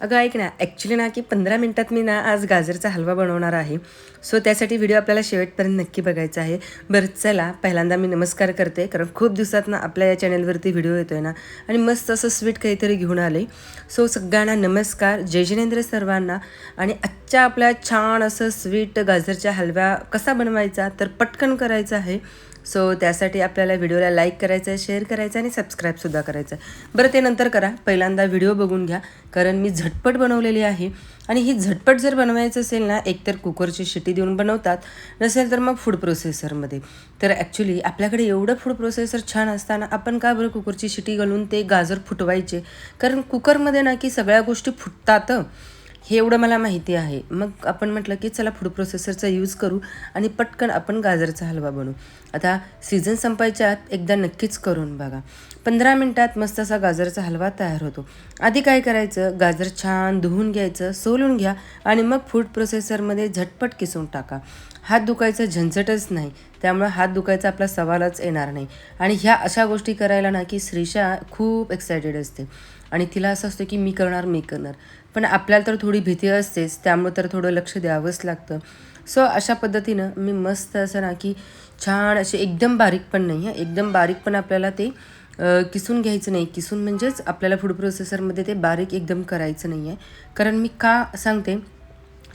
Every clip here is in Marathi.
अगं ऐक ना, ॲक्च्युली ना की 15 मिनिटात मी ना आज गाजरचा हलवा बनवणार आहे. सो त्यासाठी व्हिडिओ आपल्याला शेवटपर्यंत नक्की बघायचा आहे. बरं चला, पहिल्यांदा मी नमस्कार करते, कारण खूप दिवसात ना आपल्या या चॅनलवरती व्हिडिओ येतो आहे ना आणि मस्त असं स्वीट काहीतरी घेऊन आले. सो सगळ्यांना नमस्कार, जय जिनेंद्र सर्वांना. आणि आजच्या आपल्या छान असं स्वीट गाजरच्या हलवा कसा बनवायचा तर पटकन करायचा आहे. सो त्यासाठी आपल्याला व्हिडिओला लाईक करायचं आहे, शेअर करायचं आणि सबस्क्राईबसुद्धा करायचं आहे. बरं ते नंतर करा, पहिल्यांदा व्हिडिओ बघून घ्या, कारण मी झटपट बनवलेली आहे. आणि ही झटपट जर बनवायचं असेल ना, एकतर कुकरची शिटी देऊन बनवतात, नसेल तर मग फूड प्रोसेसरमध्ये. तर ॲक्च्युली आपल्याकडे एवढं फूड प्रोसेसर छान असताना आपण का बरं कुकरची शिटी घालून ते गाजर फुटवायचे? कारण कुकरमध्ये ना की सगळ्या गोष्टी फुटतात, हे एवढं मला माहिती आहे. मग आपण म्हटलं की चला फूड प्रोसेसरचा यूज करू आणि पटकन आपण गाजरचा हलवा बनवू. आता सीझन संपायच्या आत एकदा नक्कीच करून बघा. 15 मिनटात मस्त असा गाजरचा हलवा तयार होतो. आधी काय करायचं, गाजर छान धुवून घ्यायचं, सोलून घ्या आणि मग फूड प्रोसेसरमध्ये झटपट किसून टाका. हात दुखायचं झंझटच नाही, त्यामुळे हात दुखायचा आपला सवालच येणार नाही. आणि ह्या अशा गोष्टी करायला ना की श्रीषा खूप एक्सायटेड असते आणि तिला असं असतं की मी करणार. पण आपल्याला तर थोडी भीती असतेच, त्यामुळे तर थोडं लक्ष द्यावंच लागतं. सो अशा पद्धतीनं मी मस्त असं ना की छान असे एकदम बारीक पण नाही आहे, एकदम बारीक पण आपल्याला ते किसून घ्यायचं नाही. किसून म्हणजेच आपल्याला फूड प्रोसेसरमध्ये ते बारीक एकदम करायचं नाही आहे. कारण मी का सांगते,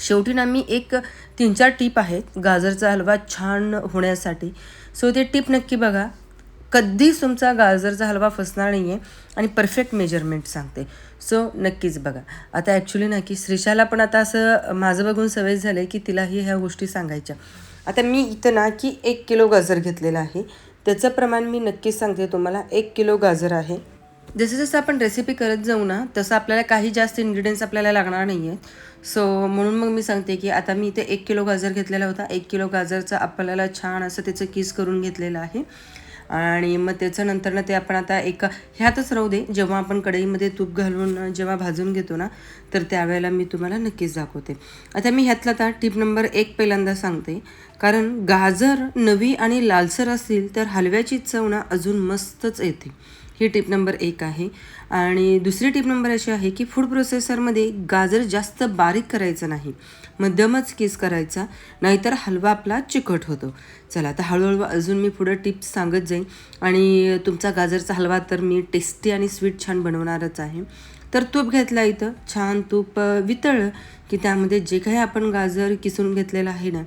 शेवटी ना मी एक 3-4 टिप आहेत गाजरचा हलवा छान होण्यासाठी. सो ते टिप नक्की बघा, कधीच तुमचा गाजरचा हलवा फसणार नाही आहे आणि परफेक्ट मेजरमेंट सांगते. सो नक्कीच बघा. आता ॲक्च्युली ना की श्रीषाला पण आता असं माझं बघून सवय झाली आहे की तिलाही ह्या गोष्टी सांगायच्या. आता मी इथं ना की 1 किलो गाजर घेतलेलं आहे. त्याचं प्रमाण मी नक्कीच सांगते तुम्हाला. 1 किलो गाजर आहे. जसं जसं आपण रेसिपी करत जाऊ ना, तसं आपल्याला काही जास्त इन्ग्रेडियंट्स आपल्याला लागणार नाही आहेत. सो म्हणून मग मी सांगते की आता मी इथे 1 किलो गाजर घेतलेला होता. 1 किलो गाजरचं आपल्याला छान असं त्याचं किस करून घेतलेलं आहे. आणि मग त्याचं नंतर ना ते आपण आता एका ह्यातच राहू दे, जेव्हा आपण कढईमध्ये तूप घालून जेव्हा भाजून घेतो ना, तर त्यावेळेला मी तुम्हाला नक्कीच दाखवते. आता मी ह्यातला आता टिप नंबर 1 पहिल्यांदा सांगते, कारण गाजर नवी आणि लालसर असतील तर हलव्याची चव ना अजून मस्तच येते. ही टिप नंबर 1 आहे. आणि दुसरी टिप नंबर अशी आहे की फूड प्रोसेसरमध्ये गाजर जास्त बारीक करायचं नाही, मध्यमच किस करायचा, नाहीतर हलवा आपला चिकट होतो. चला आता हळूहळू अजून मी पुढं टिप्स सांगत जाईन आणि तुमचा गाजरचा हलवा तर मी टेस्टी आणि स्वीट छान बनवणारच आहे. तर तूप घेतला, इथं छान तूप वितळलं की त्यामध्ये जे काही आपण गाजर किसून घेतलेलं आहे ना,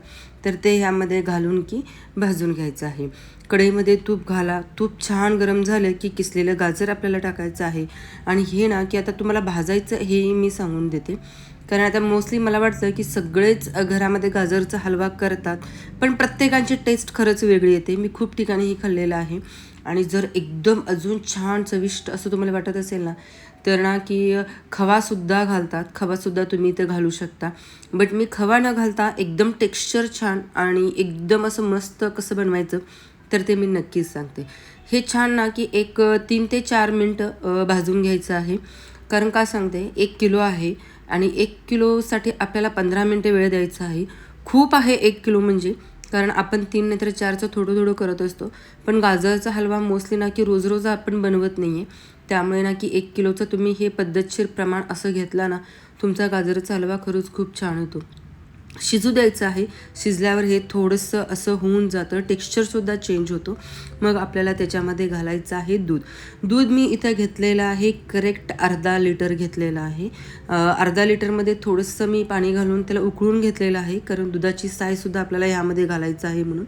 तर ते ह्यामध्ये घालून की भाजून घ्यायचं आहे. कढईमध्ये तूप घाला, तूप छान गरम झालं की किसलेलं गाजर आपल्याला टाकायचं आहे. आणि हे ना की आता तुम्हाला भाजायचं हेही मी सांगून देते, कारण आता मोस्टली मला वाटतं की सगळेच घरामध्ये गाजरचा हलवा करतात, पण प्रत्येकाची टेस्ट खरंच वेगळी येते. मी खूप ठिकाणी हे खाल्लेलं आहे. आणि जर एकदम अजून छान चविष्ट असं तुम्हाला वाटत असेल ना, तर ना की खवासुद्धा घालतात, खवासुद्धा तुम्ही इथं घालू शकता. बट मी खवा न घालता एकदम टेक्स्चर छान आणि एकदम असं मस्त कसं बनवायचं तर ते मी नक्कीच सांगते. हे छान ना की एक 3 ते 4 मिनटं भाजून घ्यायचं आहे. कारण का सांगते, 1 किलो आहे आणि 1 किलोसाठी आपल्याला 15 मिनटे वेळ द्यायचा आहे. खूप आहे 1 किलो म्हणजे, कारण आपण 3 नाहीतर 4चं थोडं थोडं करत असतो. पण गाजरचा हलवा मोस्टली ना की रोज रोज आपण बनवत नाही आहे, त्यामुळे ना की 1 किलोचं तुम्ही हे पद्धतशीर प्रमाण असं घेतला ना, तुमचा गाजरचा हलवा खरंच खूप छान होतो. शिजू द्यायचं आहे. शिजल्यावर हे थोडंसं असं होऊन जातं, टेक्स्चरसुद्धा चेंज होतो. मग आपल्याला त्याच्यामध्ये घालायचं आहे दूध. दूध मी इथं घेतलेलं आहे करेक्ट अर्धा लिटर घेतलेलं आहे. अर्धा लिटरमध्ये थोडंसं मी पाणी घालून त्याला उकळून घेतलेलं आहे, कारण दुधाची सायसुद्धा आपल्याला ह्यामध्ये घालायचं आहे म्हणून.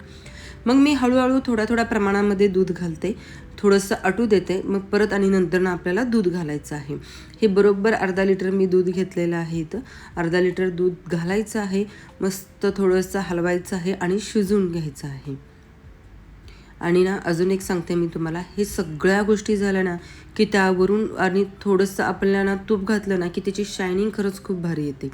मग मी हळूहळू थोड्या प्रमाणामध्ये दूध घालते, थोडंसं आटू देते, मग परत आणि नंतर ना आपल्याला दूध घालायचं आहे. हे बरोबर अर्धा लिटर मी दूध घेतलेलं आहे. इथं अर्धा लिटर दूध घालायचं आहे, मस्त थोडंसं हलवायचं आहे आणि शिजवून घ्यायचं आहे. आणि ना अजून एक सांगते मी तुम्हाला, हे सगळ्या गोष्टी झाल्या ना की त्यावरून आणि थोडंसं आपल्याला तूप घातलं ना की त्याची शायनिंग खरंच खूप भारी येते.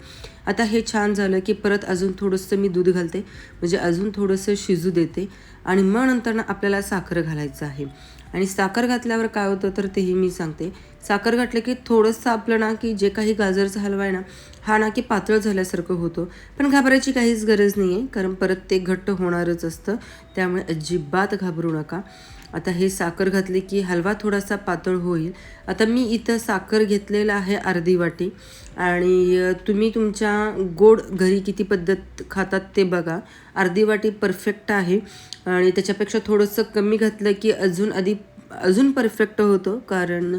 आता हे छान झालं की परत अजून थोडंसं मी दूध घालते, म्हणजे अजून थोडंसं शिजू देते. आणि मग नंतर ना आपल्याला साखर घालायचं आहे. आणि साखर घातल्यावर काय होतं तर तेही मी सांगते. साखर घातलं की थोडंसं आपलं ना की जे काही गाजरचा हलवा आहे ना, हा ना की पातळ झाल्यासारखं होतं. पण घाबरायची काहीच गरज नाही आहे, कारण परत ते घट्ट होणारच असतं, त्यामुळे अजिबात घाबरू नका. आता हे साखर घातली की हलवा थोडासा पातळ होईल. आता मी इथं साखर घेतलेला आहे अर्धी वाटी आणि तुम्ही तुमच्या गोड घरी किती पद्धत खातात ते बघा. अर्धी वाटी परफेक्ट आहे आणि त्याच्यापेक्षा थोडंसं कमी घातलं की अजून परफेक्ट होतं, कारण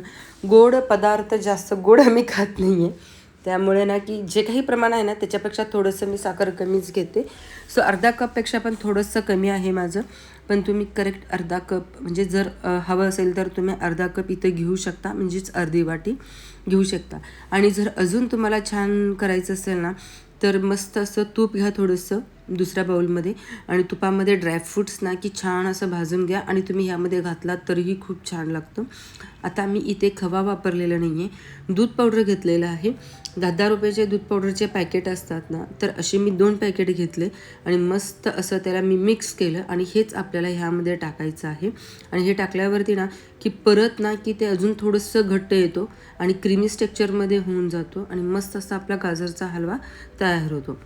गोड पदार्थ जास्त गोड आम्ही खात नाही आहे. त्यामुळे ना की जे काही प्रमाण आहे ना त्याच्यापेक्षा थोडंसं मी साखर कमीच घेते. सो अर्धा कपपेक्षा पण थोडंसं कमी आहे माझं. पण तुम्ही करेक्ट अर्धा कप म्हणजे जर हवं असेल तर तुम्ही अर्धा कप इथं घेऊ शकता, म्हणजेच अर्धी वाटी घेऊ शकता. आणि जर अजून तुम्हाला छान करायचं असेल ना तर मस्त असं तूप घ्या थोडंसं दुसऱ्या बाउलमध्ये आणि तुपामध्ये ड्रायफ्रूट्स ना की छान असं भाजून घ्या आणि तुम्ही ह्यामध्ये घातलात तरीही खूप छान लागतं. आता मी इथे खवा वापरलेला नाही आहे, दूध पावडर घेतलेलं आहे. 10-10 रुपयाचे दूध पावडरचे पॅकेट असतात ना, तर असे मी 2 पॅकेट घेतले आणि मस्त असं त्याला मी मिक्स केलं आणि हेच आपल्याला ह्यामध्ये टाकायचं आहे. आणि हे टाकल्यावरती ना की परत ना की ते अजून थोडंसं घट्ट येतो आणि क्रीमी स्ट्रक्चरमध्ये होऊन जातो आणि मस्त असा आपला गाजरचा हलवा तयार होतो.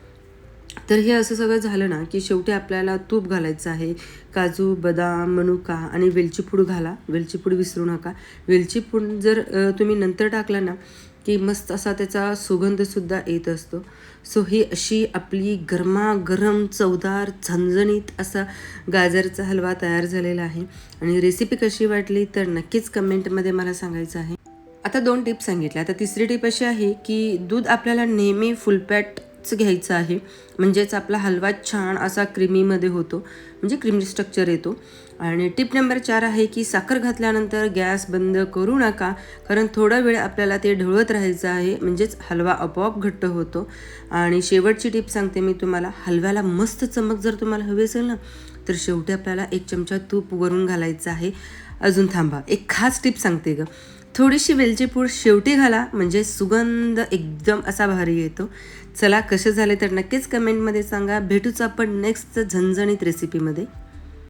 तर हे असं सगळं झालं ना की शेवटी आपल्याला तूप घालायचं आहे. काजू, बदाम, मनुका आणि वेलची पूड घाला. वेलची पूड विसरू नका. वेलची पूड जर तुम्ही नंतर टाकला ना की मस्त असा त्याचा सुगंधसुद्धा येत असतो. सो ही अशी आपली गरमागरम चवदार झणझणीत असा गाजरचा हलवा तयार झालेला आहे. आणि रेसिपी कशी वाटली तर नक्कीच कमेंटमध्ये मला सांगायचं आहे. आता 2 टिप्स सांगितल्या. आता तिसरी टिप अशी आहे की दूध आपल्याला नेहमी फुलपॅटच घ्यायचं आहे, म्हणजेच आपला हलवा छान असा क्रीमीमध्ये होतो, म्हणजे क्रीमी स्ट्रक्चर येतो. आणि टिप नंबर 4 आहे की साखर घातल्यानंतर गॅस बंद करू नका, कारण थोडा वेळ आपल्याला ते ढवळत राहायचं आहे, म्हणजेच हलवा आपोआप घट्ट होतो. आणि शेवटची टिप सांगते मी तुम्हाला, हलव्याला मस्त चमक जर तुम्हाला हवी असेल ना तर शेवटी आपल्याला 1 चमचा तूप वरून घालायचं आहे. अजून थांबा, एक खास टिप सांगते ग, थोडीशी वेलची पूड शेवटी घाला, म्हणजे सुगंध एकदम असा भारी येतो. चला, कसे झाले तर नक्कीच कमेंटमध्ये सांगा. भेटूच आपण नेक्स्ट झणझणीत रेसिपीमध्ये.